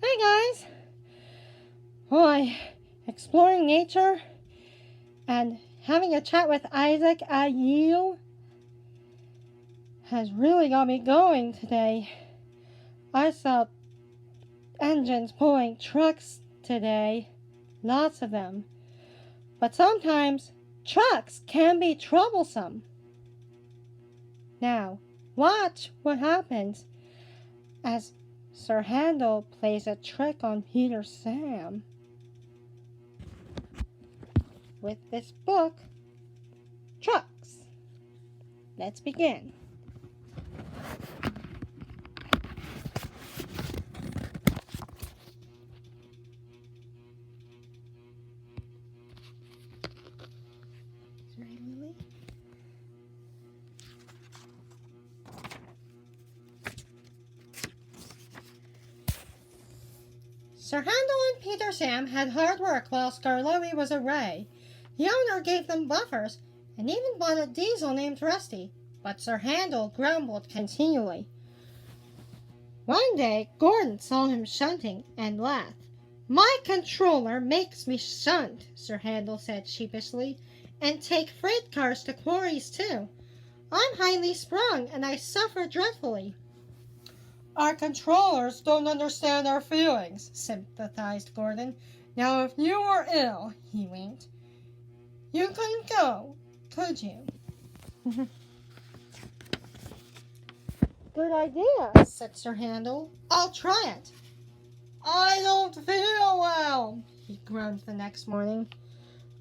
Hey guys! Boy, exploring nature and having a chat with Isaac at you has really got me going today. I saw engines pulling trucks today, lots of them. But sometimes trucks can be troublesome. Now, watch what happens as Sir Handel plays a trick on Peter Sam. With this book, Trucks. Let's begin. Sorry, Lily. Sir Handel and Peter Sam had hard work while Skarloey was away. The owner gave them buffers and even bought a diesel named Rusty, but Sir Handel grumbled continually. One day, Gordon saw him shunting and laughed. "My controller makes me shunt," Sir Handel said sheepishly, "and take freight cars to quarries too. I'm highly sprung and I suffer dreadfully." "Our controllers don't understand our feelings," sympathized Gordon. "Now if you were ill," he winked, "you couldn't go, could you?" "Good idea," said Sir Handel. "I'll try it." "I don't feel well," he groaned the next morning.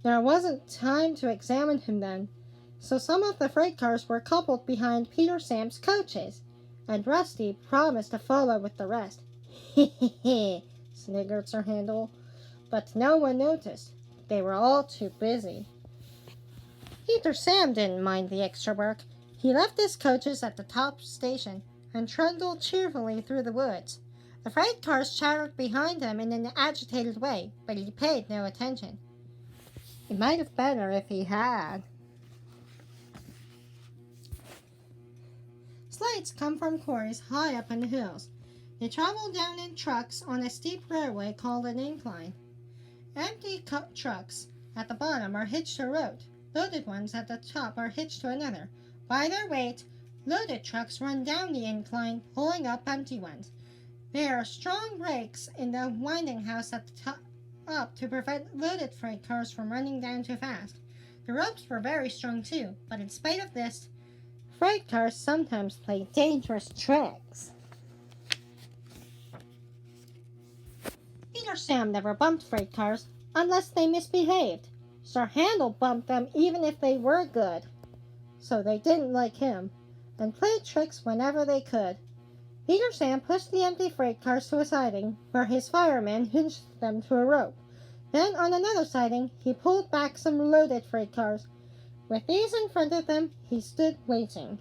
There wasn't time to examine him then, so some of the freight cars were coupled behind Peter Sam's coaches, and Rusty promised to follow with the rest. "Hee," sniggered Sir Handel, but no one noticed. They were all too busy. Peter Sam didn't mind the extra work. He left his coaches at the top station and trundled cheerfully through the woods. The freight cars chattered behind him in an agitated way, but he paid no attention. It might have been better if he had. Slates come from quarries high up in the hills. They travel down in trucks on a steep railway called an incline. Empty trucks at the bottom are hitched to a road. Loaded ones at the top are hitched to another. By their weight, loaded trucks run down the incline, pulling up empty ones. There are strong brakes in the winding house at the top to prevent loaded freight cars from running down too fast. The ropes were very strong too, but in spite of this, freight cars sometimes play dangerous tricks. Peter Sam never bumped freight cars unless they misbehaved. Sir Handel bumped them even if they were good, so they didn't like him, and played tricks whenever they could. Peter Sam pushed the empty freight cars to a siding, where his fireman hitched them to a rope. Then on another siding, he pulled back some loaded freight cars. With these in front of them, he stood waiting.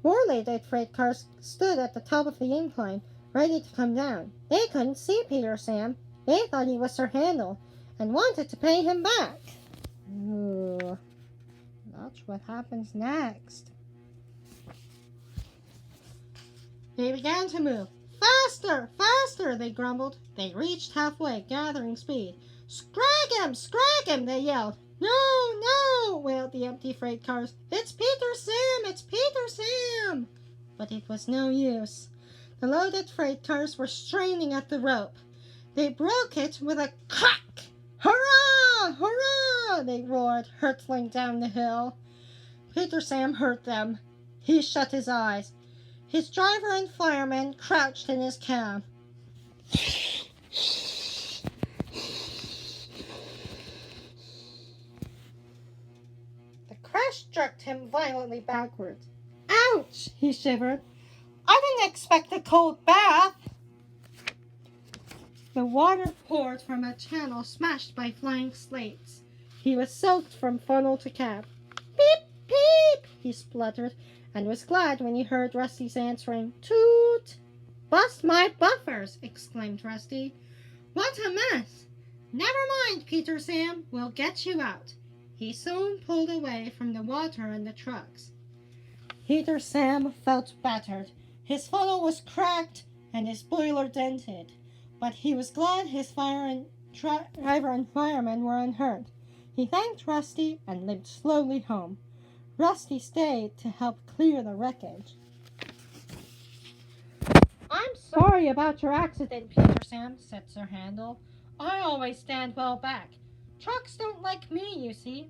More loaded freight cars stood at the top of the incline, ready to come down. They couldn't see Peter Sam. They thought he was Sir Handel, and wanted to pay him back. Ooh, watch what happens next. They began to move. "Faster, faster," they grumbled. They reached halfway, gathering speed. Scrag him, they yelled. "No, no," wailed the empty freight cars. "It's Peter Sam, it's Peter Sam." But it was no use. The loaded freight cars were straining at the rope. They broke it with a crack. "Hurrah! Hurrah!" they roared, hurtling down the hill. Peter Sam heard them. He shut his eyes. His driver and fireman crouched in his cab. The crash jerked him violently backwards. "Ouch!" he shivered. "I didn't expect a cold bath." The water poured from a channel smashed by flying slates. He was soaked from funnel to cap. "Peep, peep," he spluttered, and was glad when he heard Rusty's answering toot. "Bust my buffers!" exclaimed Rusty. "What a mess!" "Never mind, Peter Sam, we'll get you out." He soon pulled away from the water and the trucks. Peter Sam felt battered. His funnel was cracked and his boiler dented. but he was glad his driver and firemen were unhurt. He thanked Rusty and limped slowly home. Rusty stayed to help clear the wreckage. "I'm sorry about your accident, Peter Sam," said Sir Handel. "I always stand well back. Trucks don't like me, you see.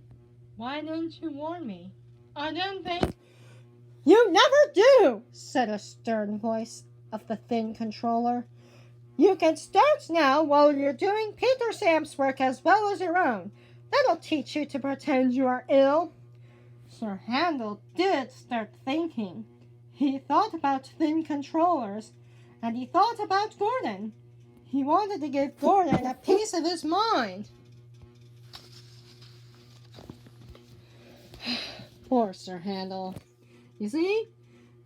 Why didn't you warn me? I didn't think—" "You never do," said a stern voice of the thin controller. "You can start now while you're doing Peter Sam's work as well as your own. That'll teach you to pretend you are ill." Sir Handel did start thinking. He thought about thin controllers, and he thought about Gordon. He wanted to give Gordon a piece of his mind. Poor Sir Handel. You see,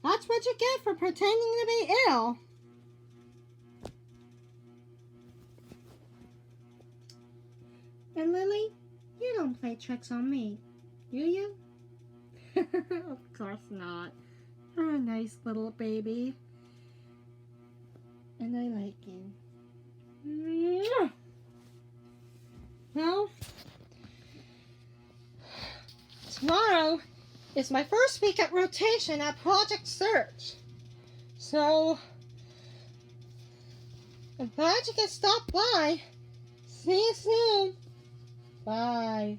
that's what you get for pretending to be ill. And Lily, you don't play tricks on me, do you? Of course not. You're a nice little baby. And I like you. Mwah! Well, tomorrow is my first week at rotation at Project Search. So, I'm glad you can stop by. See you soon. Bye.